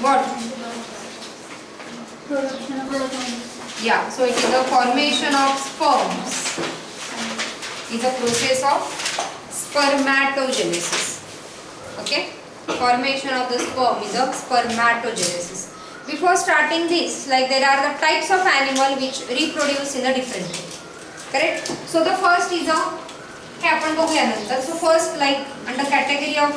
What? Production of sperm. Yeah, so it is the formation of sperms. Is a process of spermatogenesis. Okay? Formation of the sperm is a spermatogenesis. Before starting this, like there are the types of animal which reproduce in a different way. Correct? So the first is a हे आपण बघूया नंतर. So first, like under category of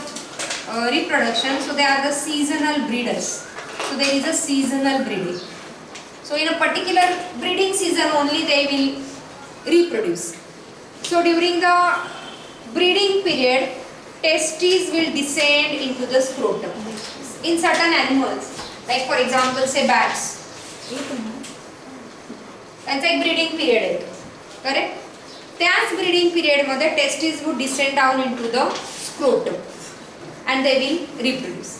reproduction, so they are the seasonal breeders. So there is a seasonal breeding. So in a particular breeding season only they will reproduce. So during the breeding period, testes will descend into the scrotum. In certain animals, like for example say bats, त्यांचा एक breeding period येतो, correct? त्याच breeding period मध्ये testis would descend down into the scrotum and they will reproduce.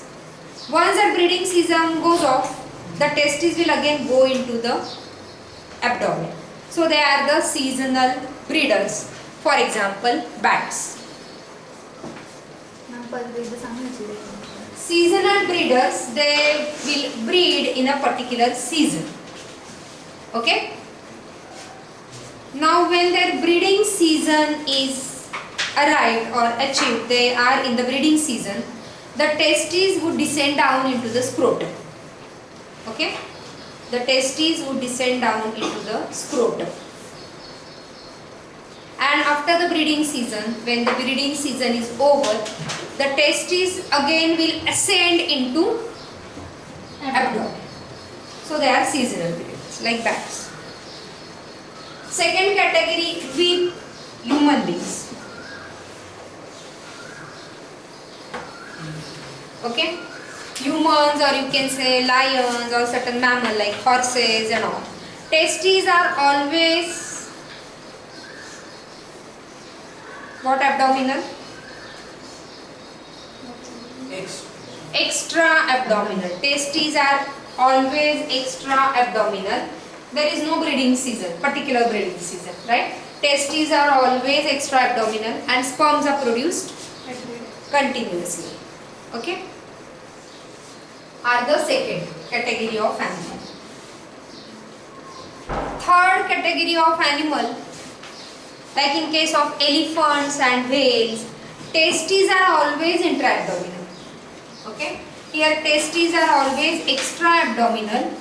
Once the breeding season goes off, the testes will again go into the abdomen. So they are the seasonal breeders. For example, bats. Seasonal breeders, they will breed in a particular season. Okay? Now when their breeding season is arrived or achieved, they are in the breeding season, the testes would descend down into the scrotum. Okay? The testes would descend down into the scrotum. And after the breeding season, when the breeding season is over, the testes again will ascend into abdomen. So they are seasonal breeders, like bats. Second category, we human beings. Okay? Humans, or you can say lions, or certain mammal like horses and all. Testes are always what abdominal? Extra abdominal. Testes are always extra abdominal. There is no breeding season, particular breeding season, right? Testes are always extra abdominal and sperms are produced continuously. Okay? Are the second category of animal. Third category of animal, like in case of elephants and whales, testes are always intra-abdominal. Okay? Here testes are always extra-abdominal.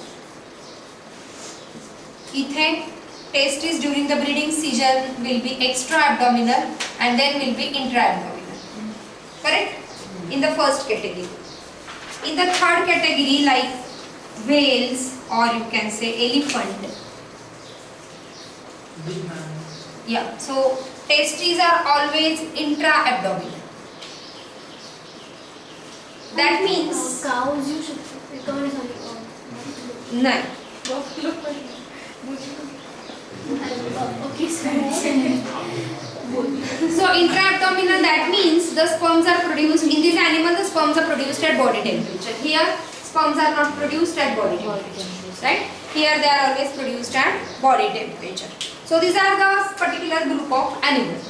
इथे testes during the breeding season will be extra-abdominal and then will be intra-abdominal. Correct? In the first category. In the third category, like whales or you can say elephant. Yeah, so testes are always intra-abdominal. That means cows you should no. Okay, So intra-abdominal, that means the sperms are produced in this animal. The sperms are produced at body temperature. Here, sperms are not produced at body temperature. Right? Here they are always produced at body temperature. So these are the particular group of animals.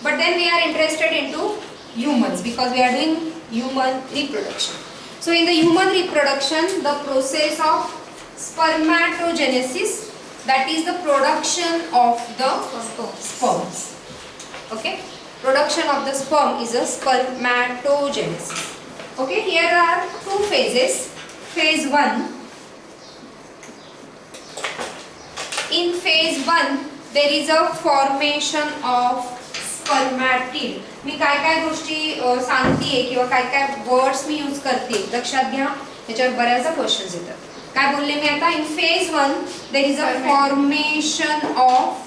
But then we are interested into humans because we are doing human reproduction. So in the human reproduction, the process of spermatogenesis, that is the production of the sperms. Okay? Production of the sperm is a spermatogenesis. Okay, here are two phases. Phase 1. In phase 1, there is a formation of spermatid. मी काय काय गोष्टी सांगतेय किंवा काय काय words मी use करते लक्षात घ्या, याच्यावर बऱ्याचदा क्वेश्चन्स येतात. काय बोलले मी आता? In phase 1 there is a formation of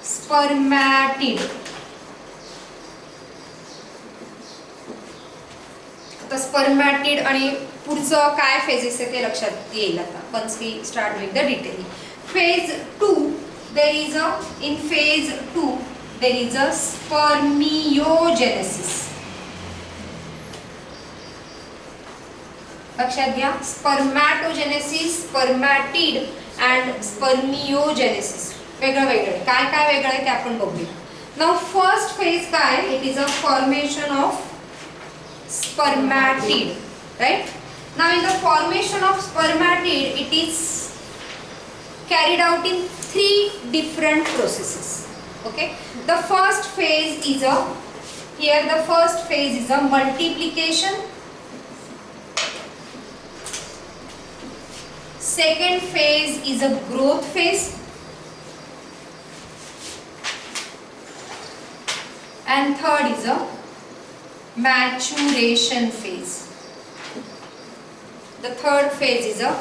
spermatid. आता स्पर्मॅटिड आणि पुढचं काय फेजेस आहे ते लक्षात येईल आता once we start with the detailing. Phase 2, there is a in phase 2 there is a spermiogenesis. लक्षात घ्या, स्पर्मॅटोजेनेसिस, स्पर्मॅटिड अँड स्पर्मियोजेनेसिस वेगळं वेगळं. काय काय वेगळं आहे ते आपण बघूया. नाउ फर्स्ट फेज काय? It is a formation of spermatid, right? Now in the formation of spermatid, it is carried out in 3 different processes. Okay, the first phase is a multiplication. Second phase is a growth phase, and third is a maturation phase. The third phase is a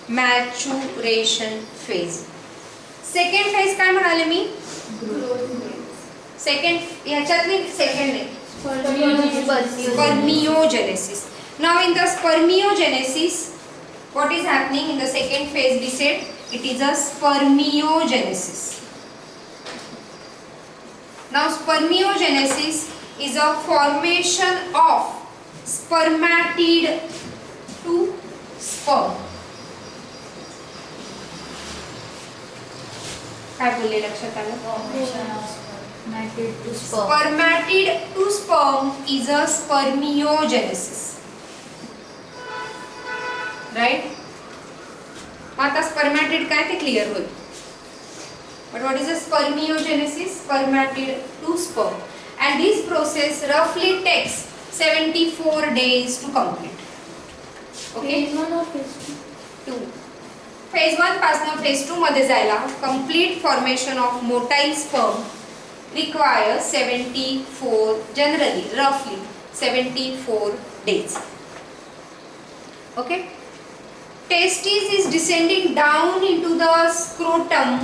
maturation phase. Second phase काय म्हणाले मी? Second spermiogenesis. Now in the spermiogenesis, what is happening in the second phase? We said it is a spermiogenesis. Now spermiogenesis is a formation of spermatid to sperm. काय बोलले लक्षात आलं? Spermatid to sperm is a spermiogenesis. Right? आता spermatid काय ते clear होईल. But what is a spermiogenesis? Spermatid to sperm. And this process roughly takes 74 days to complete. Okay? Phase 1 or phase 2? 2. Phase 1 पासून phase 2 मध्ये जायला complete formation of motile sperm requires 74, generally roughly 74 days. Okay? Testis is descending down into the scrotum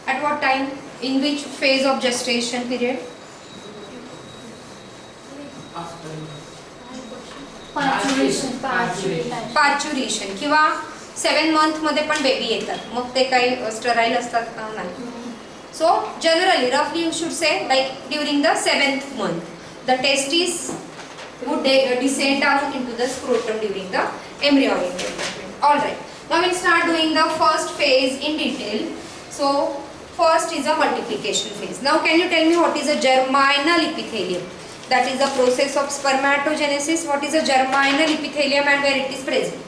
at what time? In which phase of gestation period? Parturition किंवा 7 month मध्ये पण baby येतात. मग ते काही sterile असतात का? नाही. So generally, roughly you should say like during the 7th month, the testes would descend down into the scrotum during the embryonic development. All right. Now we'll start doing the first phase in detail. So first is a multiplication phase. Now can you tell me what is a germinal epithelium? That is the process of spermatogenesis. What is a germinal epithelium and where it is present?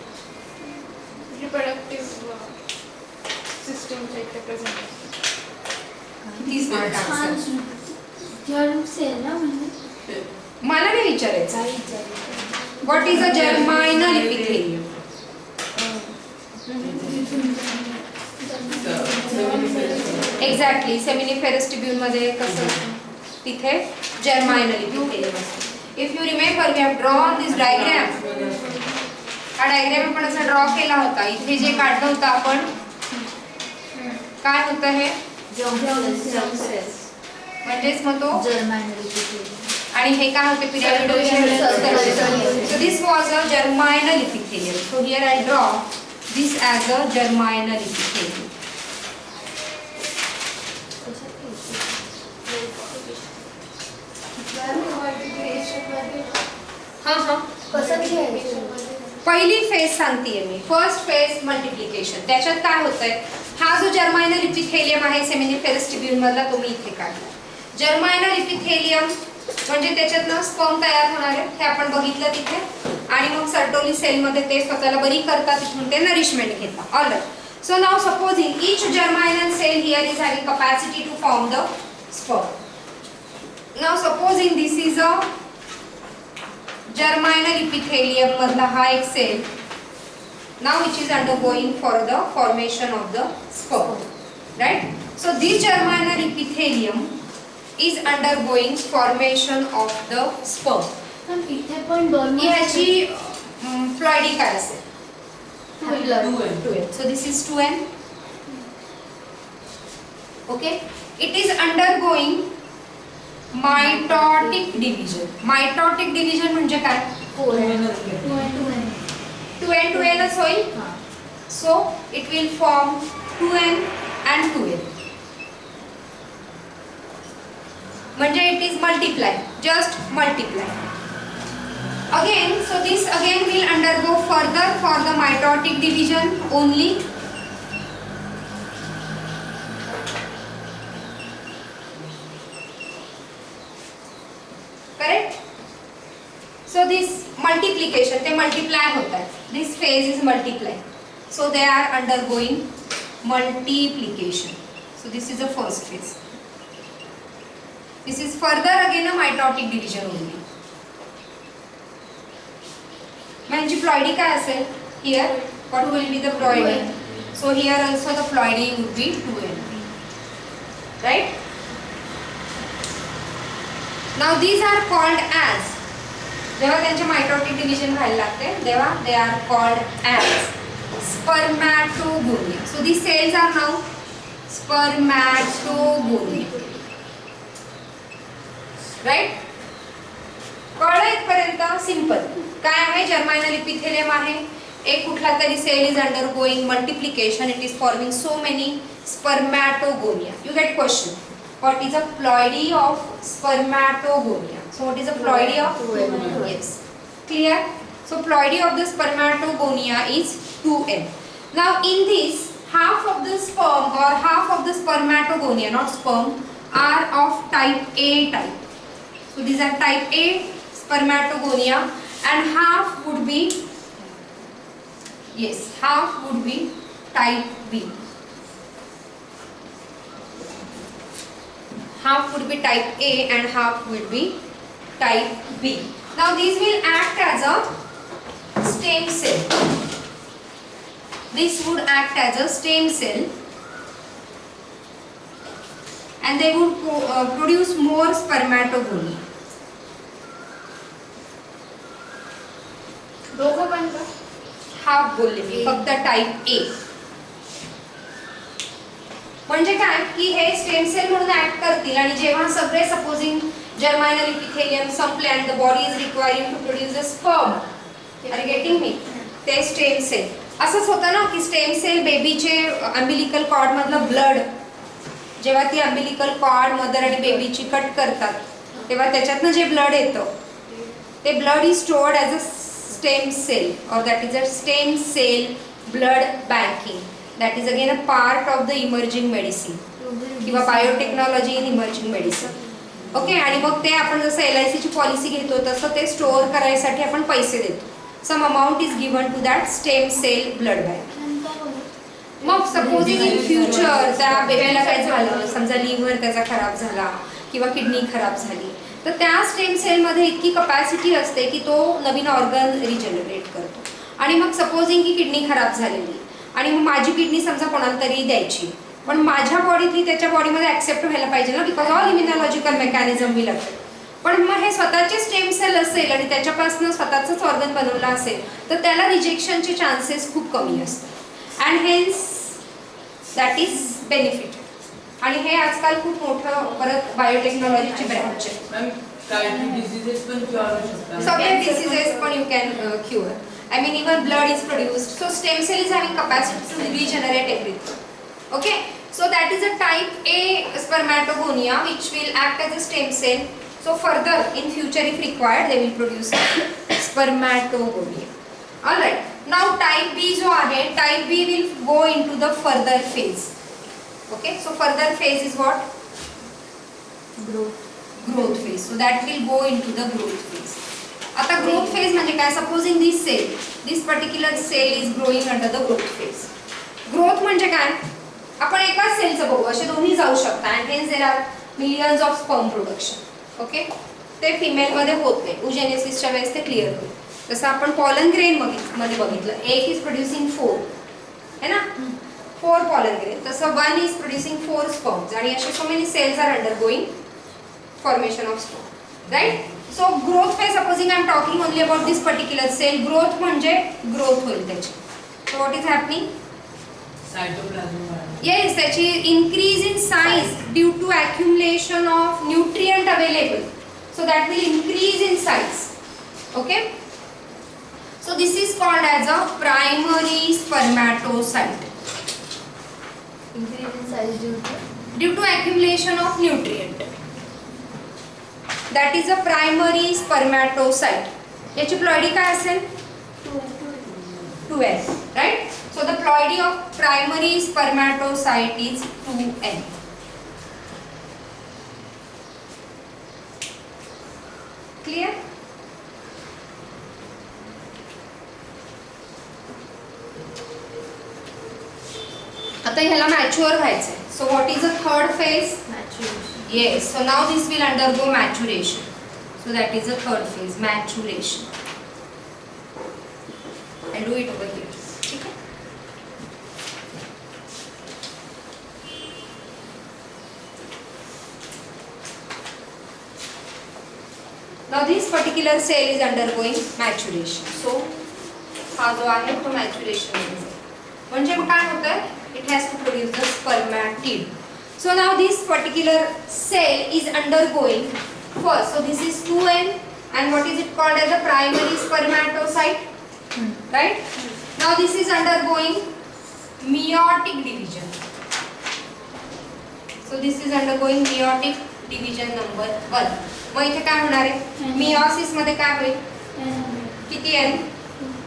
Reproductive system like the present. These smart answer. Germ cell ना म्हणजे मला नाही विचारायचं. What is a germinal epithelium? Exactly. Seminiferous tubule मध्ये कसं तिथे germinal epithelium असतो. If you remember, we have drawn this diagram. हा डायग्राम आपण असा ड्रॉ केला होता. इथे जे काढलं होतं आपण, काय होतं हे? म्हणजेच मग तो आणि हे काय होते? Pyramidal. So this was a germinal epithelium. So here I draw this as a germinal epithelium. पहिली फेज सांगतेय मी. First phase multiplication. त्याच्यात काय होतंय? हा जो जर्मायनल इपिथेलियम आहे सेमिनिफेरस ट्यूब्यूल मधला, तो मी इथे काढला. जर्मायनल इपिथेलियम म्हणजे त्याच्यातनं स्पर्म तयार होणार आहे, हे आपण बघितलं तिथे. आणि मग सर्टोली सेल मध्ये ते स्वतःला बरी करतात, तिथून ते नरिशमेंट घेतात. Alright. So now supposing each germinal cell here is having capacity to form the sperm. Now supposing this is a germinal epithelium madla ha ek cell, now which is undergoing for the formation of the sperm, right? So this germinal epithelium is undergoing formation of the sperm. पण इथे पण दोन ह्याची फ्लॉइडी काय असेल? 2N. 2N. So this is 2N. Okay? It is undergoing mitotic division. Mitotic division म्हणजे काय? 2N. 2N च होईल. So it will form 2N and 2N. म्हणजे it is multiply, just multiply. Again, so this again will undergo further for the mitotic division only. Correct? So this multiplication, they multiply होता है. This phase is multiply. So they are undergoing multiplication. So this is the first phase. This is further again a mitotic division only. म्हणजे ploidy काय असेल? Here, what will be the ploidy? So here also the ploidy would be 2n. Right? Now these are called as, जेव्हा त्यांचे mitotic division व्हायला लागते तेव्हा they are called as spermatogonia. So these cells are now spermatogonia. Right? कळलं इथपर्यंत? Simple. काय आहे? जर्मायनल epithelium आहे. एक कुठला तरी cell is undergoing multiplication, it is forming so many spermatogonia. You get question. What is a ploidy of spermatogonia? So what is a ploidy of? 2n. Yes. Clear? So ploidy of the spermatogonia is 2n. Now in this, half of the sperm or half of the spermatogonia, not sperm, are of type A type. So these are type A spermatogonia, and half would be, yes, half would be type B. Half would be type A and half would be type B. Now these will act as a stem cell. This would act as a stem cell, and they would produce more spermatogonia. दोघं पण का? Half बोलले मी, फक्त type A. म्हणजे काय की हे stem cell म्हणून act करतील आणि जेव्हा सगळे सपोजिंग जर्मायनल इपिथेलियम संपले and the body is requiring to produce a sperm, are you getting me? ते स्टेम सेल असंच होतं ना की स्टेम सेल बेबीचे अम्बिलिकल कॉर्ड मधलं ब्लड, जेव्हा ती अम्बिलिकल कॉर्ड मदर आणि बेबीची कट करतात तेव्हा त्याच्यातनं जे ब्लड येतं ते blood is stored as a stem cell, or that is a stem cell blood banking. That is again a part of the emerging medicine किंवा biotechnology in emerging medicine. Okay. आणि मग ते आपण जसं LIC ची policy घेतो तसं ते store करायसाठी आपण पैसे देतो. Some amount is given to that stem cell blood bank. मग सपोजिंग इन फ्युचर त्या बेबीला काय झालं, समजा लिव्हर त्याचा खराब झाला किंवा किडनी खराब झाली, तर त्या स्टेम सेलमध्ये इतकी कपॅसिटी असते की तो नवीन ऑर्गन रिजनरेट करतो. आणि मग सपोजिंग की किडनी खराब झालेली आणि मग माझी किडनी समजा कोणाला तरी द्यायची, पण माझ्या बॉडीतली त्याच्या बॉडीमध्ये ॲक्सेप्ट व्हायला पाहिजे ना, because all immunological mechanism will affect. पण मग हे स्वतःचे स्टेम सेल असेल आणि त्याच्यापासून स्वतःचंच ऑर्गन बनवलं असेल तर त्याला रिजेक्शनचे चान्सेस खूप कमी असतात. And hence that is benefit. आणि हे आजकाल खूप मोठं परत बायोटेक्नॉलॉजीची ब्रँच आहे. सगळे डिसीजेस पण you can cure. I mean even blood is produced. So stem cell is having capacity to regenerate everything. Okay. So that is a type A spermatogonia which will act as a stem cell. So further in future if required they will produce spermatogonia. Alright. Now type B जो आहे, type B will go into the further phase. Okay. So further phase is what? Growth phase. So that will go into the growth phase. आता growth phase म्हणजे काय? Supposing this particular cell is growing under the growth phase. Growth म्हणजे काय? आपण एकाच सेलचं बघू, असे दोन्ही जाऊ शकतात. And hence there are millions of sperm production. Okay. ते फिमेलमध्ये होत नाही. ओजेनेसिसच्या वेळेस ते क्लिअर होईल. जसं आपण पॉलन ग्रेन मध्ये बघितलं, एक इज प्रोड्युसिंग 4 है ना, 4 पॉलन ग्रेन. तसं 1 इज प्रोड्युसिंग 4 स्पर्म्स आणि असे so many cells are undergoing formation of sperm. Right. So growth phase, supposing I am talking only about this particular cell, growth म्हणजे growth होईल त्याची. So what is happening? Cytoplasm. Yes, त्याची increase in size due to accumulation of nutrient available. So that will increase in size. Okay? So this is called as a primary spermatocyte. Increase in size due to accumulation of nutrient. That is a primary spermatocyte. याची ploidy काय असेल? 2n. Right? So the ploidy of primary spermatocyte is 2n. Clear? आता ह्याला mature व्हायचंय. So what is the third phase? Maturation. Yes. So now this will undergo maturation. So that is the third phase, maturation. I do it over here. ठीक आहे. Now this particular cell is undergoing maturation. So हा जो आहे तो maturation मध्ये जाईल. म्हणजे काय होतंय? It has to produce the spermatid. So now this particular cell is undergoing first. So this is 2N and what is it called as the primary spermatocyte? Right? Now this is undergoing meiotic division. So this is undergoing meiotic division number 1. मग इथे काय होणार आहे? Meiosis मध्ये काय होईल? किती N?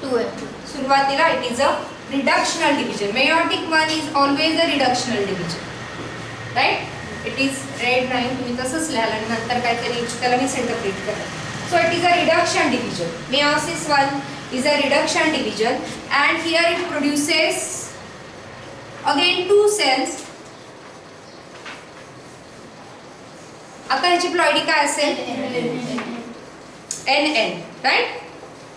2N. सुरुवातीला it is a reductional division. Meiotic one is always a reductional division. Right? It is red नाही, तुम्ही तसंच लिहाल आणि नंतर काहीतरी त्याला मिसइंटरप्रिट करा. सो it is a reduction division. Meiosis one is a reduction division and here it produces again two cells. आता ह्याची प्लॉइडी काय असेल? NN, right?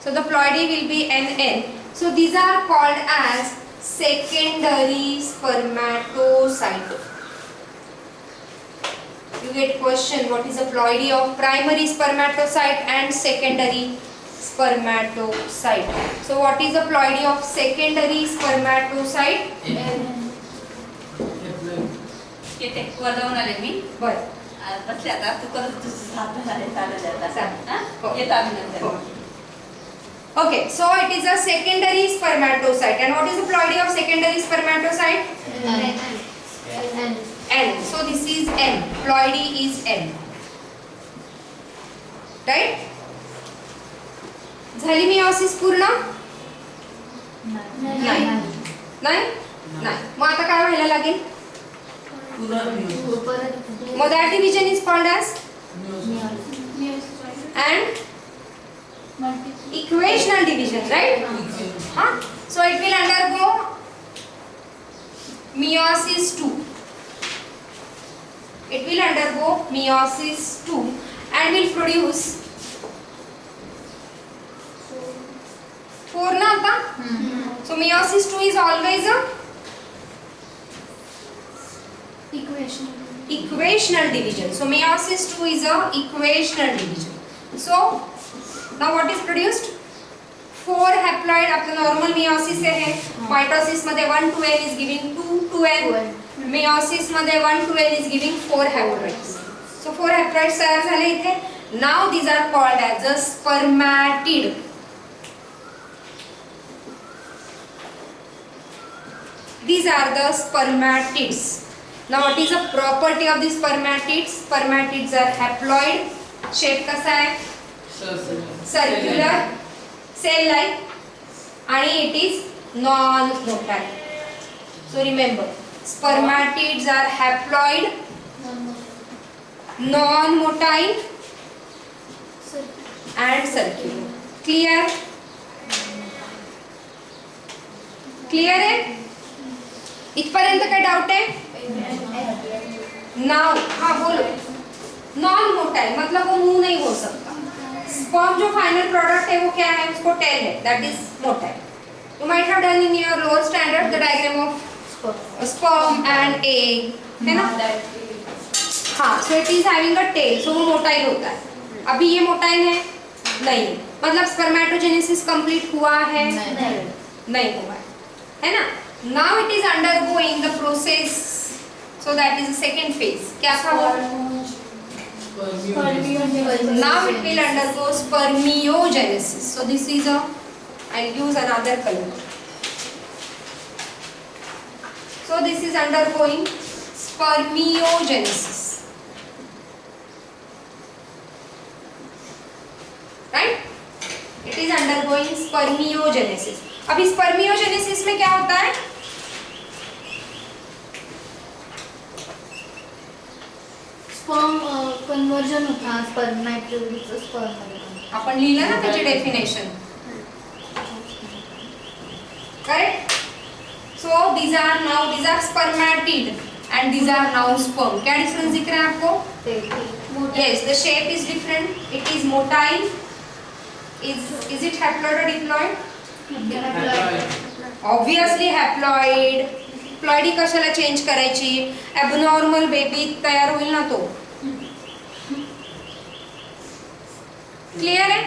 So the ploidy will be NN. So these are called as secondary spermatocyte. You get question, what is the ploidy of primary spermatocyte and secondary spermatocyte? So what is the ploidy of secondary spermatocyte? किती वाजवून आले मी बरं. बसले आता तू करत तुझं हात झाले चालेल आता चालेल. हो. येतो आम्ही नंतर. Okay, so it is a secondary spermatocyte. And what is the ploidy of secondary spermatocyte? N. N. So this is N. Ploidy is N. Right? झाली meiosis पूर्ण? नाही. नाही? मग आता काय व्हायला लागेल? मग that division is called as and equational division, right? Huh? So it will undergo meiosis 2. It will undergo meiosis 2 and will produce 4 na आता? So meiosis 2 is always a equational division. So meiosis 2 is a equational division. So now what is produced? 4 haploid. आपलं normal meiosis आहे. Mitosis मध्ये 1 to n is giving 2 to n. meiosis मध्ये 1 to n is giving 4 haploids. So 4 haploids तयार झाले इथे. Now these are called as a spermatid. These are the spermatids. Now what is the property of these spermatids? Spermatids are haploid. Shape कसा आहे? Circular, cell like आणि it is non-motile. So remember, spermatids are haploid, non-motile and circular. Clear? Clear आहे? इथपर्यंत काय doubt आहे? Now हाँ बोलो. Non motile मतलब वो मूव नहीं हो सकता. स्पर्म जो फाइनल प्रोडक्ट है वो क्या है? उसको टेल है, that is motile. You might have done in your lower standard the diagram of sperm and egg, है ना? हाँ. So it is having a tail, so वो मोटाइल होता है. अभी ये मोटाइल है नहीं, मतलब स्पर्मेटोजेनेसिस कंप्लीट हुआ है? नहीं हुआ है ना? Now it is undergoing the process. So that is the second phase. क्या था वो? Now it will undergo spermiogenesis. So this is a, I'll use another color. So this is undergoing spermiogenesis. Right? It is undergoing spermiogenesis. अभी spermiogenesis में क्या होता है? Sperm conversion होता स्पर्मॅटोजोइडचं स्पर्ममध्ये. आपण लिहिलं ना त्याचे definition. Correct? So these are spermatid and these are now sperm. क्या difference दिख रहा है आपको? Yes, the shape is different. It is motile. Is it haploid or diploid? Obviously haploid. Ploidy कशाला चेंज करायची? ॲबनॉर्मल बेबी तयार होईल ना तो. क्लियर है?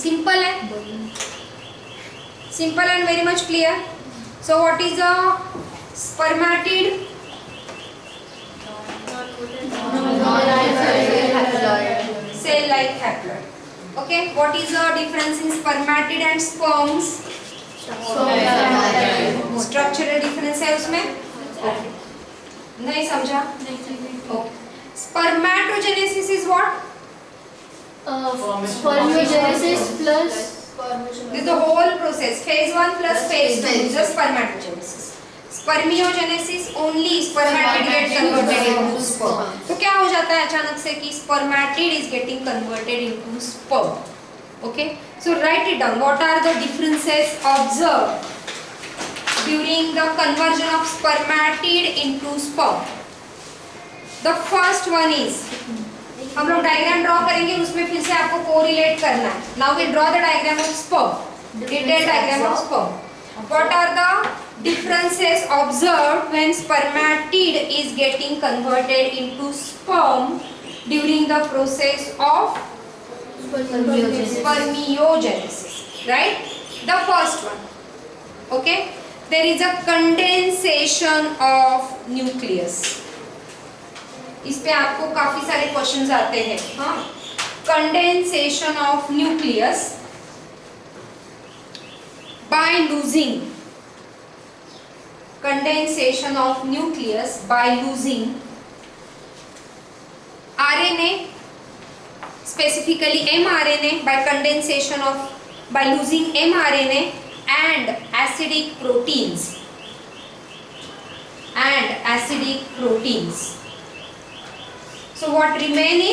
सिंपल है. Simple and very much clear. So what is a spermatid? Cell like haploid. Okay. What is the difference in spermatid and sperms? Structural difference है उसमें? नहीं समझा? Okay. Spermatogenesis is what? Spermatogenesis plus This is the whole process. Phase 1 plus phase 2 is the spermatogenesis. Spermiogenesis only spermatid get converted into sperm. तो क्या हो जाता है अचानक से कि spermatid is getting converted into sperm. Okay. So write it down. What are the differences observed during the conversion of spermatid into sperm? The first one is, हम लोग डायग्राम ड्रॉ करेंगे, उसमें फिर से आपको कोरिलेट करना है. Now we draw the diagram of sperm. Detailed diagram of sperm. What are the differences observed when spermatid is getting converted into sperm during the process of spermiogenesis? Right? The first one. Okay. There is a condensation of nucleus. इस पे आपको काफी सारे questions आते हैं. हाँ, condensation of nucleus by losing. Condensation of nucleus by losing RNA, specifically mRNA, by condensation of by losing mRNA and acidic proteins So what remaining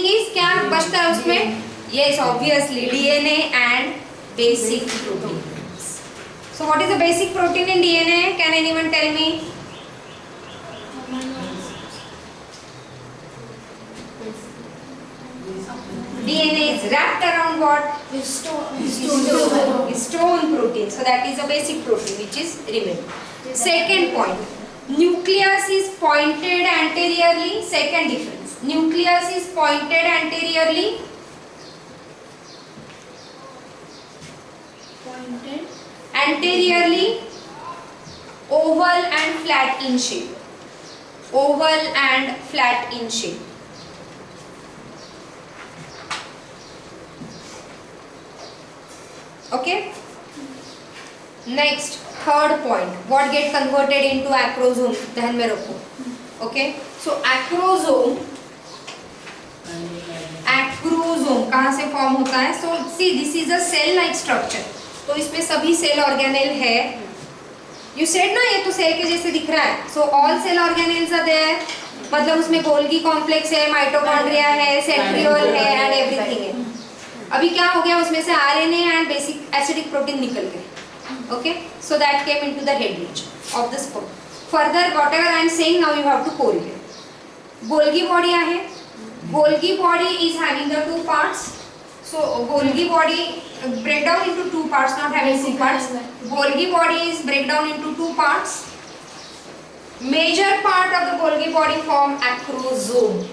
is क्या बचता है उसमें? Yes, obviously DNA and basic proteins. So what is the basic protein in DNA? Can anyone tell me? DNA is wrapped around what? Histone protein. So that is a basic protein which is remaining. Second point. Nucleus is pointed anteriorly. Second difference. Nucleus is pointed anteriorly. Anteriorly, oval and flat in shape. Oval and flat in shape. Okay. Next, third point. What get converted into acrosome? ध्यान में रखो. Okay. So acrosome कहाँ से form होता है? So see, this is a cell-like structure. तो इसमें सभी सेल ऑर्गेनेल है. You said ना ये तो सेल के जैसे दिख रहा है. So all cell organelles are there. मतलब उसमें गोल्गी कॉम्प्लेक्स है, माइटोकॉन्ड्रिया है, सेंट्रियोल है एंड एवरीथिंग है. अभी क्या हो गया, उसमें से RNA and basic acidic protein निकल गए. Okay, so that came into the head region of the sperm. Further, whatever I am saying now, you have to correlate. Golgi body आहे. Golgi body is having the two parts. So Golgi body break down into two parts, not having two parts. Golgi body is break down into two parts. Major part of the Golgi body form acrosome.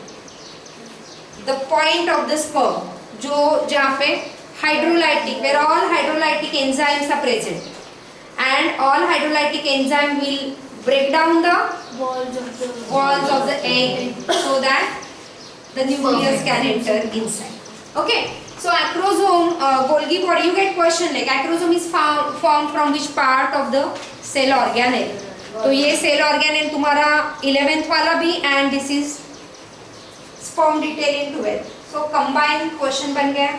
The point of the sperm, जो जहाँ पे hydrolytic, where all hydrolytic enzymes are present, and all hydrolytic enzyme will break down the walls of the egg so that the nucleus can enter inside. Okay. So acrosome, Golgi body, you get question like acrosome is formed from which part of the cell organelle? तो ये cell organelle तुम्हारा 11th वाला भी and this is sperm detail in 12th. So combined question बन गया,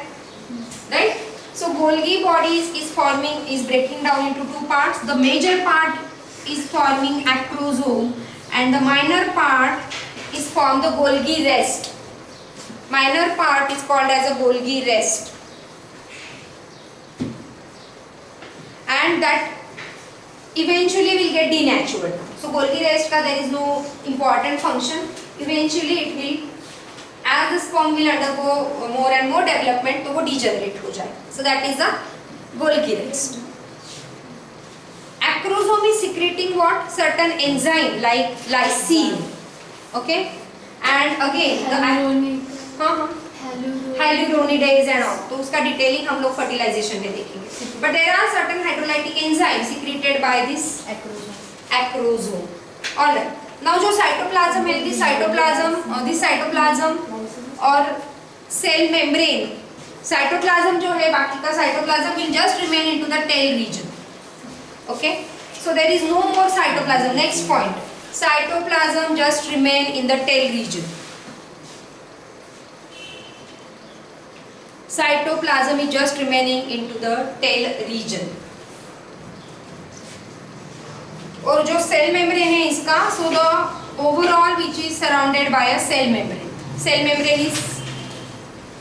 right? So Golgi body is breaking down into two parts. The major part is forming acrosome and the minor part is formed the Golgi rest. Minor part is called as a Golgi rest. and that eventually will get denatured. So Golgi rest ka there is no important function. Eventually it will, as the sperm will undergo more and more development, तो वो degenerate हो जाए. So that is the Golgi rest. Acrosome is secreting what? Certain enzyme like lysine. Okay, and again the hyaluronidase and all, तो उसका detailing हम लोग fertilisation में देखेंगे. But there are certain hydrolytic enzymes secreted by this acrosome. Alright. Now जो cytoplasm है, this cytoplasm और cell membrane, cytoplasm जो है, बाकी का cytoplasm will just remain into the tail region. Okay, so there is no more cytoplasm. Next point, cytoplasm just remain in the tail region. Cytoplasm is just remaining into the tail region. और जो cell membrane है इसका, so the overall which is surrounded by a cell membrane. Cell membrane is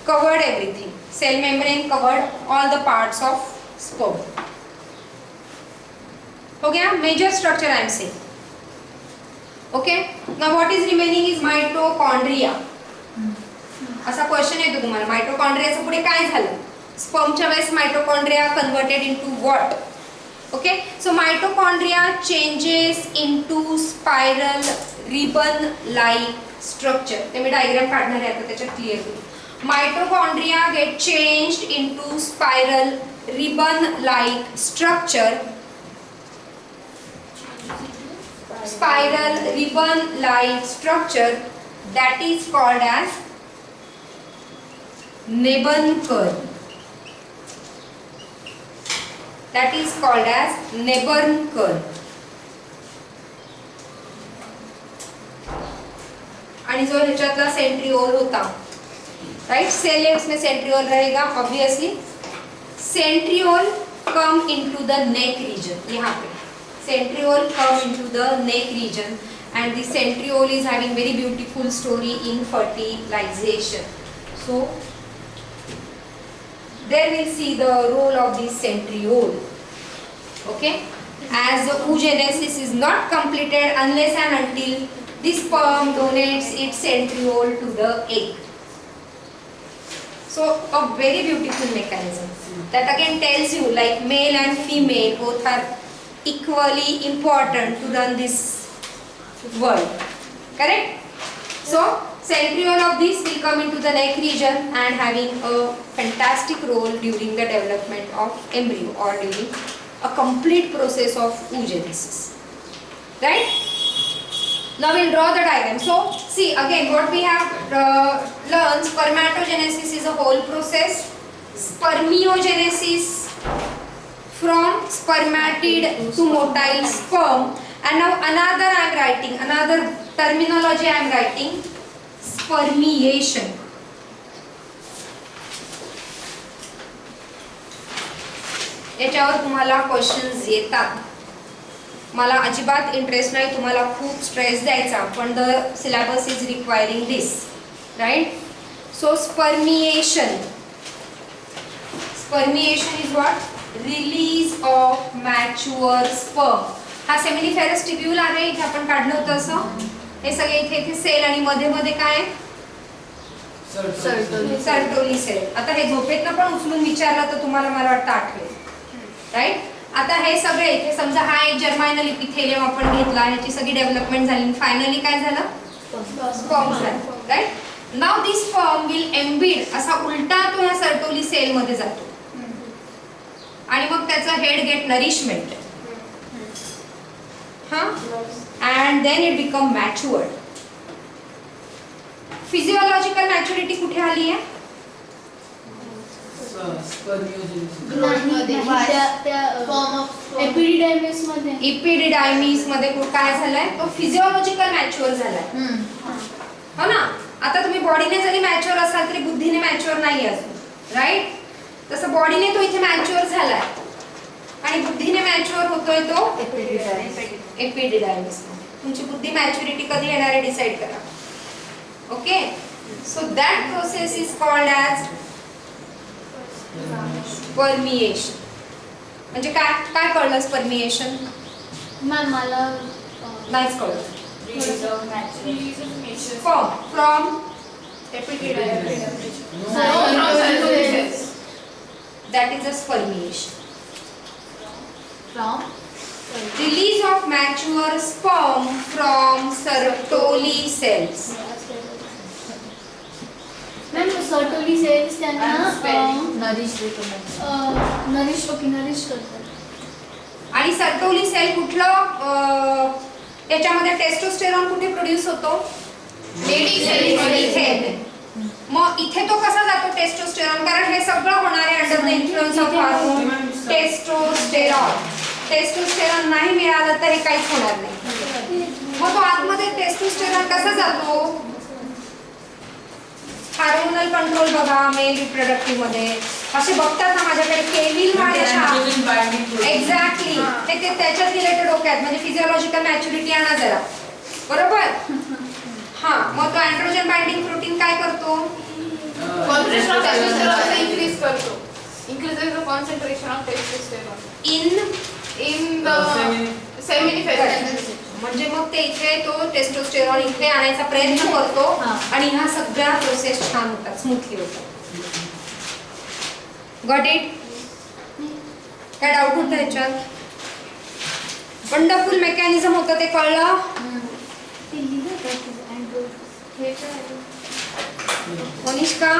covered everything. Cell membrane covered all the parts of sperm. हो गया? Major structure I am saying. Okay. Now what is remaining is mitochondria. असा question येतो तुम्हाला, मायटोकॉन्ड्रियाचं पुढे काय झालं? स्पर्मच्या वेळेस mitochondria converted into what? Okay, so mitochondria changes into spiral ribbon like structure. ते मी डायग्राम काढणार आहे आता, त्याच्यात क्लिअर होईल. Mitochondria get changed into spiral ribbon like structure. Spiral ribbon like structure that is called as Nebenker. That is called as Nebenker. आणि जो ह्याच्यातला centriole होता, राइट, सेल है उसमें सेंट्रिओल रहेगा obviously. Centriole come into the neck region. यहाँ पे centriole come into the neck region, and the centriole is having very beautiful story in fertilization. So there we'll see the role of the centriole. Okay, as the oogenesis is not completed unless and until the sperm donates its centriole to the egg. So a very beautiful mechanism that again tells you like male and female both are equally important to run this world. Correct? So centriole of this will come into the neck region and having a fantastic role during the development of embryo or during a complete process of oogenesis. Right? Now we'll draw the diagram. So see again what we have learned. Spermatogenesis is a whole process. Spermiogenesis from spermatid to motile sperm, and now another I am writing, another terminology I am writing, spermiation. याच्यावर तुम्हाला questions येतात. मला अजिबात interest नाही तुम्हाला खूप stress द्यायचा, पण the syllabus is requiring this, right. So spermiation, spermiation is what? Release of mature sperm. हा सेमिनिफेरस टिब्यूल आहे, इथे आपण काढलं होतं असं. हे सगळे इथे इथे सेल आणि मध्ये मध्ये काय? Sertoli cell. आता हे झोपेतनं पण उचलून विचारलं तर तुम्हाला मला वाटतं आठवेल, राईट. आता हे सगळे इथे समजा हा एक जर्माइनल इपिथेलियम आपण घेतला, ह्याची सगळी डेव्हलपमेंट झाली, फायनली काय झालं? स्पर्म झालं, right. Now this sperm will embed, असा उलटा तो ह्या सर्टोली सेल मध्ये जातो आणि मग त्याचं head get nourishment, and then it become matured. Physiological maturity कुठे आली आहे? एपिडिडायमिस मध्ये काय झालंय? तो फिजिओलॉजिकल मॅच्युअर झालाय, हो ना. आता तुम्ही बॉडीने जरी मॅच्युअर असाल तरी बुद्धीने मॅच्युअर नाही अजून, राईट. तसं बॉडीने तो इथे मॅच्युअर झालाय आणि बुद्धीने मॅच्युअर होतोय तो एपिडिडायमिस. तुमची बुद्धी मॅच्युरिटी कधी येणार आहे डिसाइड करा. Okay, so that process is called as spermiation. म्हणजे काय काय कळलं परमिएशन? मॅम मला नाहीच कळलं. Release of natural. From that is a spermiation. From Release of mature sperm from Sertoli cells. Ma'am Sertoli cells त्यांना नरिश करतात. आणि सर्टोली सेल कुठलं त्याच्यामध्ये टेस्टोस्टेरॉन कुठे प्रोड्यूस होतो? इथे. मग इथे तो कसा जातो टेस्टोस्टेरॉन? कारण हे सगळं होणार आहे under the influence of hormone testosterone. Testosterone नाही मिळालं तर हे काहीच होणार नाही. मग तो आतमध्ये टेस्टोस्टेरॉन कसा जातो? हार्मोनल कंट्रोल बघा मेल रिप्रोडक्टिव्ह मध्ये असे बघतात ना माझ्याकडे केविल माझ्या एक्झॅक्टली ते त्याच्यात रिलेटेड डोक्यात म्हणजे फिजिओलॉजिकल मॅच्युरिटी आणा जरा बरोबर. हा मग तो अँड्रोजन बाइंडिंग प्रोटीन काय करतो? Concentration of testosterone increase करतो. Increases the concentration of testosterone in the seminiferous. म्हणजे मग ते इथे तो टेस्टोस्टेरॉन इथे आणायचा प्रयत्न करतो आणि ह्या सगळ्या प्रोसेस छान होतात, स्मूथली होतात. Got it? काय डाऊट होतं ह्याच्यात? वंडरफुल मेकॅनिझम होतं ते कळलं? मनीषका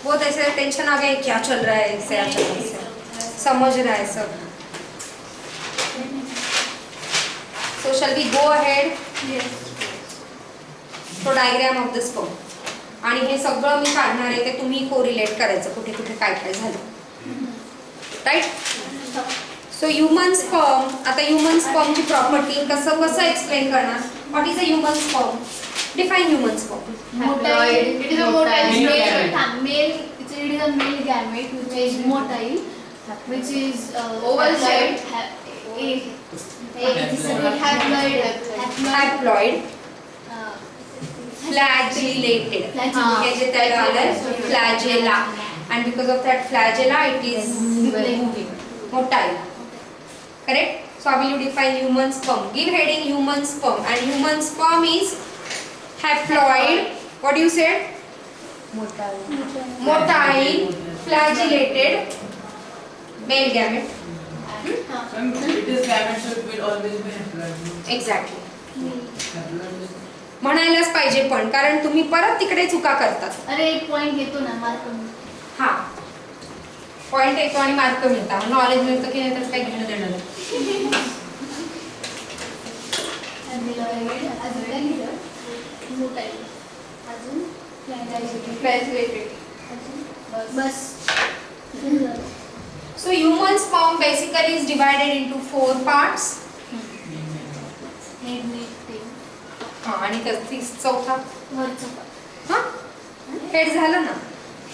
वो ऐसे टेंशन आ गया क्या चल रहा है ऐसे अचानक से समझ रहा है सब. So shall we go ahead? तो डायग्राम ऑफ द स्पर्म आणि हे सगळं मी काढणार आहे ते तुम्ही कोरिलेट करायचं कुठे कुठे काय काय झालं. राईट? सो ह्यूमन स्पर्म, आता ह्यूमन स्पर्मची प्रॉपर्टी कसं एक्सप्लेन करणार? What is a human sperm? Define human sperm. It is a motile male. It is a male gamete which is motile, which is oval shaped. Haploid flagellated. हे जे त्याला आलंय flagella and because of that flagella it is motile. Correct? So how will you define human sperm? Give heading human sperm and human sperm is haploid. What do you said? Motile flagellated male gamete. It is gamete, so it will always be haploid. Exactly. म्हणायलाच पाहिजे पण कारण तुम्ही परत तिकडे चुका करतात. अरे एक पॉइंट घेतो ना मार्क. हा पॉइंट येतो आणि मार्क मिळतात. नॉलेज मिळतं की नाही त्याचं काही घेणं देणं नाही. बस. So human sperm basically is divided into 4 parts. Head neck tail हा आणि चौथा वरचा हा हेड झालं ना.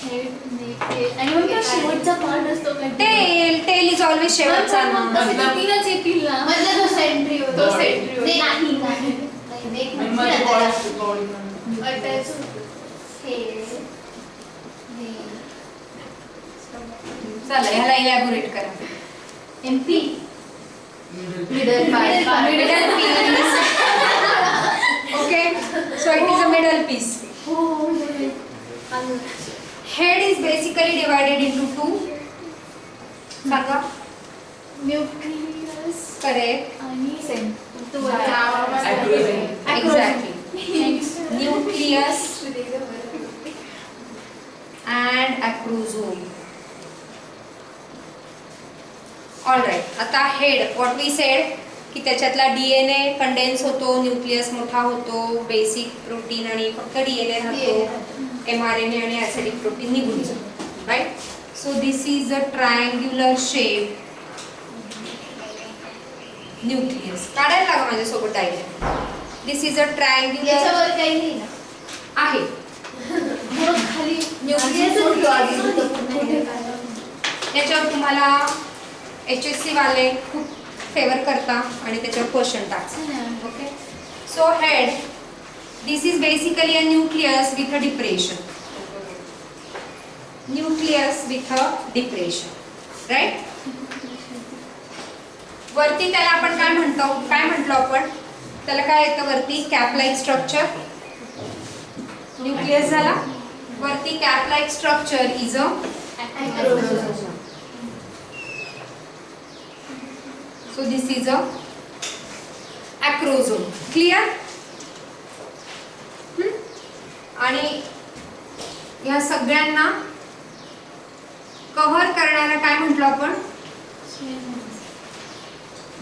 हेड नेक टेल आणि मग तो शेवटचा पार्ट असतो का? टेल इज ऑलवेज शेवटचा ना. तीनच येतील ना. मतलब तो सेंट्री होतो. नाही नाही नेक म्हणजे अटॅच हेड चला ह्याला इलॅबोरेट करा. MP Middle part. Middle piece. Okay, so it is a middle piece. Head is basically divided into 2. सांगा. Nucleus Correct. आणि Exactly. Nucleus and acrosome. All right. आता हेड व्हॉट वी सेड की त्याच्यातला DNA condense होतो, nucleus मोठा होतो, basic protein आणि फक्त डीएनए राहतो, एमआरएनए आणि ऍसिडिक प्रोटीन निघून जातो. Right? So this is a triangular shape nucleus. काढायला लागा माझ्यासोबत diagram. This is a triangular याच्यावर काही नाही ना. आहे मग खाली न्यूक्लियस त्याच्यावर तुम्हाला HSC वाले खूप फेवर करता आणि त्याच्यावर क्वेश्चन टाकतात. Okay. So head this is basically a nucleus with a depression. Nucleus with a depression. Right? वरती त्याला आपण काय म्हटलो आपण त्याला काय येतं वरती कॅप लाईक स्ट्रक्चर न्यूक्लियस झाला वरती cap like structure is a so this is a acrosome clear आणि या सगळ्यांना कव्हर करणारा काय म्हटलो आपण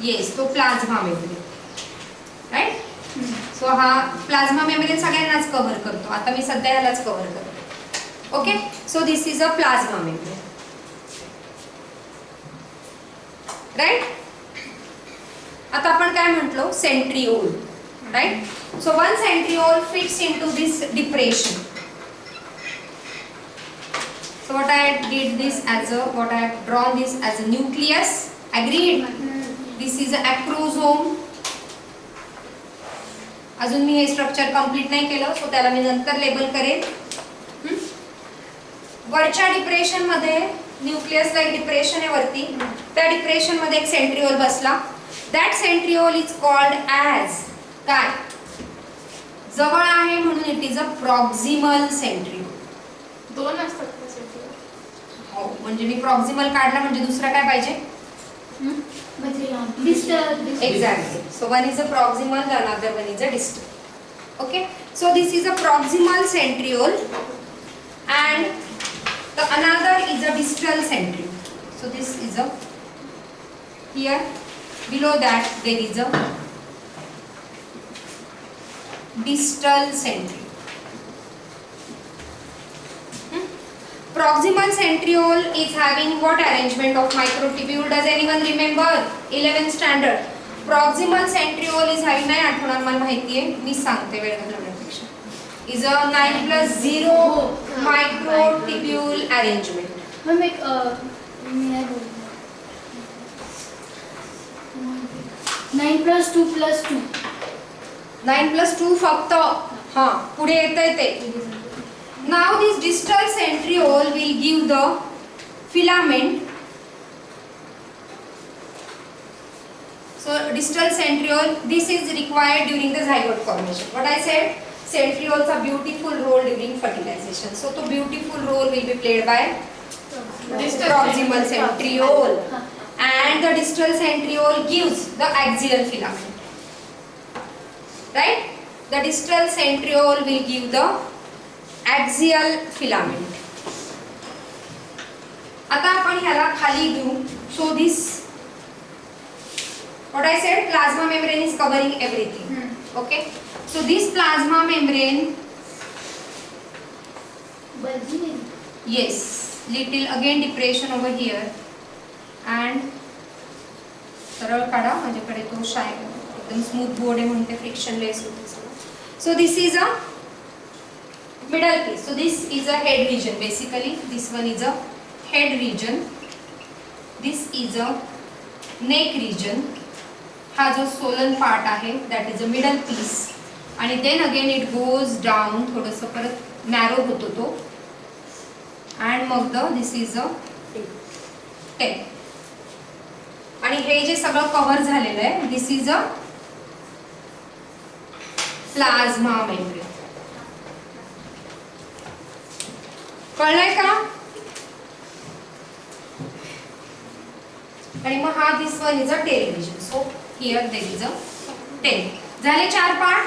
येस तो प्लाझ्मा मेम्ब्रेन राईट सो हा प्लाझ्मा मेम्ब्रेन सगळ्यांनाच कव्हर करतो आता मी सध्या यालाच कव्हर करतो okay so this is a plasma membrane right आता आपण काय म्हटलो centriole right so one centriole fits into this depression so what I did this as a what I have drawn this as a nucleus agreed this is a acrosome अजून मी हे structure complete नाही केलं सो त्याला मी नंतर label करेन वरच्या depression मध्ये nucleus like depression आहे वरती त्या डिप्रेशन मध्ये एक सेंट्रिओल बसला that centriole is called as काय जवळ आहे म्हणून it is a proximal centriole दोन असतात का सेंट्रिओल हो म्हणजे मी प्रॉक्सिमल काढला म्हणजे दुसरा काय पाहिजे distal exactly so one is a proximal another one is a distal okay so this is a proximal centriole and the another is a distal centriole so this is a here below that there is a distal centriole proximal centriole is having what arrangement of microtubule does anyone remember 11th standard proximal centriole is having नाही आठवणार मला माहिती आहे मी सांगते वेळ घालवण्यापेक्षा is a 9+0 microtubule arrangement. हम एक मैं बोल 9+2+2 9+2 फक्त हाँ पुढे येतंय ते now this distal centriole will give the filament so distal centriole this is required during the zygote formation what I said centrioles are beautiful role during fertilization so the beautiful role will be played by proximal centriole and the distal centriole gives the axial filament right the distal centriole will give the axial filament आता आपण ह्याला खाली घेऊ so this what I said plasma membrane is covering everything okay so this plasma membrane yes little again depression over here and सरळ काढा माझ्याकडे तो एकदम स्मूथ बोर्ड आहे म्हणून ते फ्रिक्शनलेस होते सगळं so this is a middle piece so this is a head region basically this one is a head region this is a neck region हा जो सोलन पार्ट आहे that is a middle piece आणि then again it goes down थोडंसं परत narrow होतो तो and mug this is a tail आणि हे जे सगळं कव्हर झालेलं आहे this is a plasma membrane कळलंय का आणि मग हा this one is a tail region so here there is a tail झाले 4 पार्ट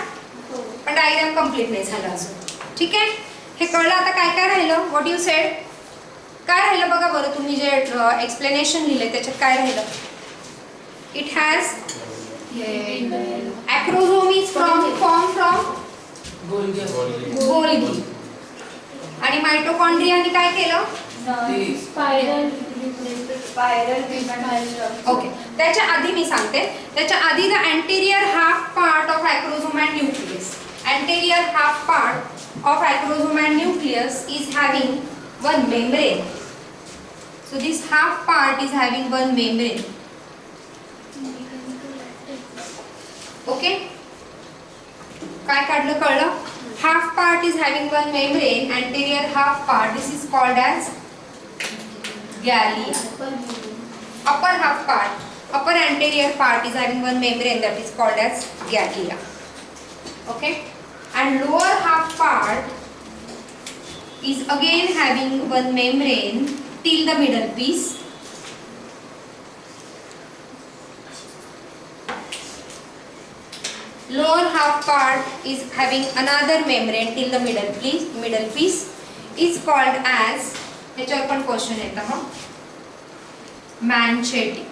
पण डायग्राम कंप्लीट नाही झाला अजून ठीक आहे हे कळलं आता काय काय राहिलं व्हॉट यू सेड काय राहिलं बघा बरं तुम्ही जे एक्सप्लेनेशन लिहिले त्याच्यात काय राहिलं it has acrosome is formed from Golgi आणि मायटोकॉन्ड्रियाने काय केलं स्पायरल ओके त्याच्या आधी मी सांगते त्याच्या आधी the anterior half part of acrosome and nucleus anterior half part of acrosome and nucleus is having one membrane so this half part is having one membrane okay काय काढलं कळलं half part is having one membrane anterior half part this is called as gallia upper half part upper anterior part is having one membrane that is called as ganglia. Okay, and lower half part is again having one membrane till the middle piece. Lower half part is having another membrane till the middle piece is called as, ह्याच्यावर पण question येतं हा, manchete.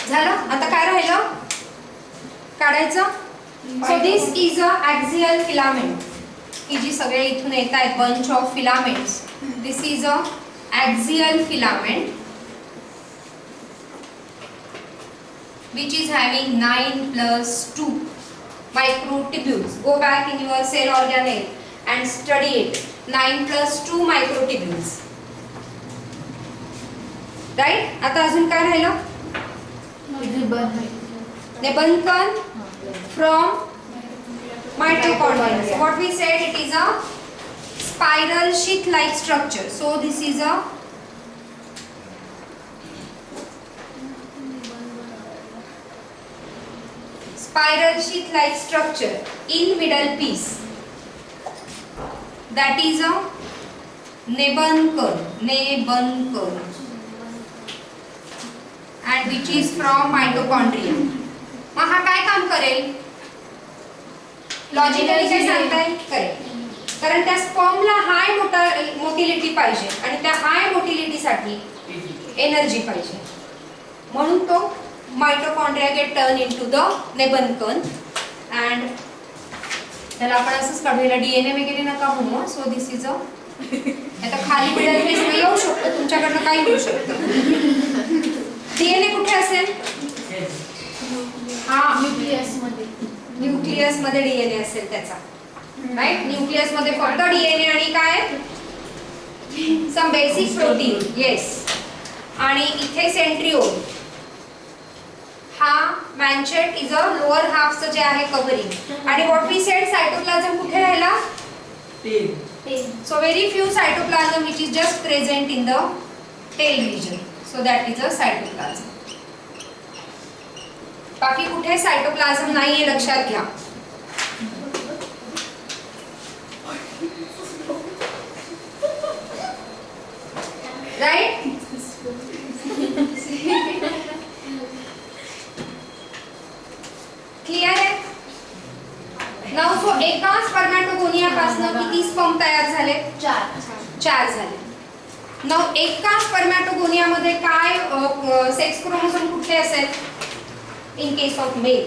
झालं? आता काय राहिलं काढायचं? So this is a axial filament. ही जी सगळे इथून येत आहेत bunch of filaments, this is a axial filament which is having 9 plus 2 microtubules. Go back in your cell organelle and study it. 9 plus 2 microtubules. Right? आता अजून काय राहिलं? निबंध कण from mitochondria. So what we said, it is a spiral sheath-like structure. So this is a spiral sheath-like structure in middle piece. That is a Nebenkern, and which is from mitochondria. मग हा काय काम करेल? Logically काय सांगताय? करेल. कारण त्या स्पर्मला हाय motility पाहिजे आणि त्या हाय मोटिलिटीसाठी एनर्जी पाहिजे, म्हणून तो mitochondria get turned into the Nebenkern and त्याला आपण असंच काढूया, डीएनए वगैरे नका म्हणू. सो दिस इज अ, आता खाली मिडल पीस येऊ शकतो, तुमच्याकडनं काही होऊ शकतं. डीएनए कुठे असेल? हा, न्यूक्लियस मध्ये डीएनए असेल त्याचा, राईट. न्यूक्लियस मध्ये फक्त डीएनए आणि काय सम बेसिक प्रोटीन. येस. आणि इथे सेंट्रिओल, हा मॅन्चेट इज अ लोअर हाफचं जे आहे कव्हरिंग. आणि व्हॉट वी सेड, सायटोप्लाझम कुठे राहिला? So very few cytoplasm which is just present in the tail region. So that is a cytoplasm. बाकी कुठे सायटोप्लाझम नाहीये लक्षात घ्या. राईट. क्लियर आहे? नाउ सो एका स्पर्मॅटोगोनियापासून किती स्पर्म तयार झाले? 4 झाले. नाउ एका स्पर्मॅटोगोनियामध्ये काय सेक्स क्रोमोसोम कुठले असेल? In case of male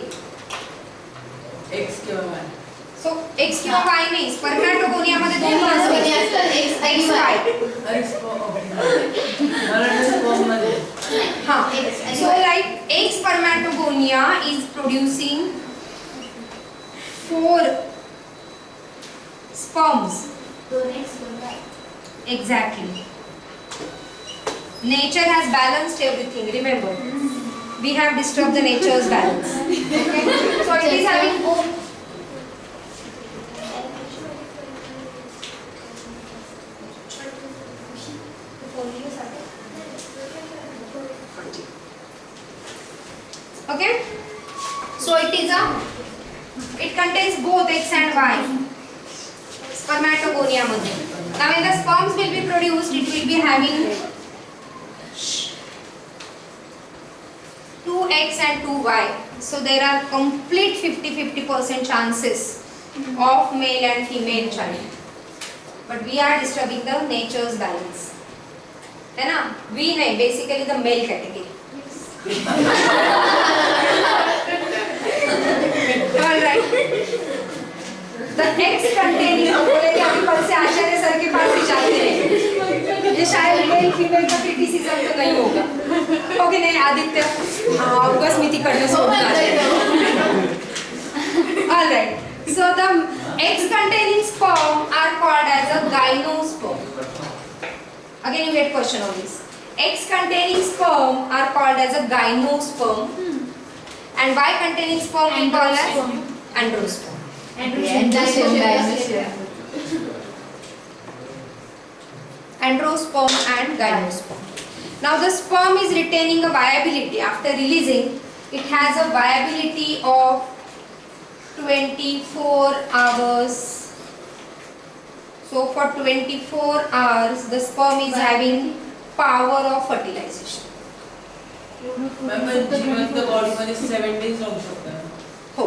X किंवा Y. सो एक्स किंवा वाय नाही, स्पर्मॅटोगोनियामध्ये दोन असतात, एक्स वाय. हां. सो लाईक एक spermatogonia is producing 4 sperms. Exactly. Nature has balanced everything. Remember, we have disturbed the nature's balance. Okay? So it is having okay. So it contains both X and Y. Spermatogonia मध्ये. Now when the sperms will be produced, it will be having 2X and 2Y. So there are complete 50-50% chances of male and female child. But we are disturbing the nature's balance. है ना? We नहीं, basically the male category. All right. The X containing, बोले कि अभी कल से आचार्य sir के पास विचारते हैं, ये शायद मेल फीमेल का क्रिटिसिज्म तो नहीं होगा. ओके नहीं आदित्य, हाँ उगस मिति करने सोचना है. All right. So the X containing sperm are called as a gymnosperm. Again you get question on this. X containing sperm are called as a gymnosperm and Y containing sperm we call as androsperm. Androsperm and gymnosperm. Now the sperm is retaining a viability after releasing. It has a viability of 24 hours. So for 24 hours the sperm is having power of fertilization. Remember, जिवंत बॉडीमध्ये 7 days राहू शकतात. हो.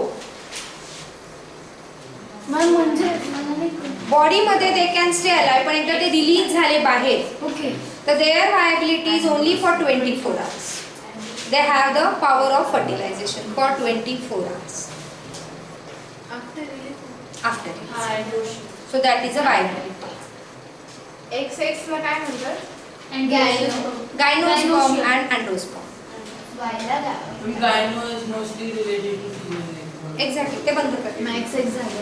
Ma'am म्हणजे मला नाही बॉडीमध्ये they can stay alive, पण एकदा ते रिलीज झाले बाहेर ओके तर there viability is only for 24 hours. They have the power of fertilization for 24 hours after release. So that is a viability. XX ला काय म्हणतात? Gymnosperm and androsperm. Gyno is mostly related to female. Exactly. ते बंद कर. Max x झालं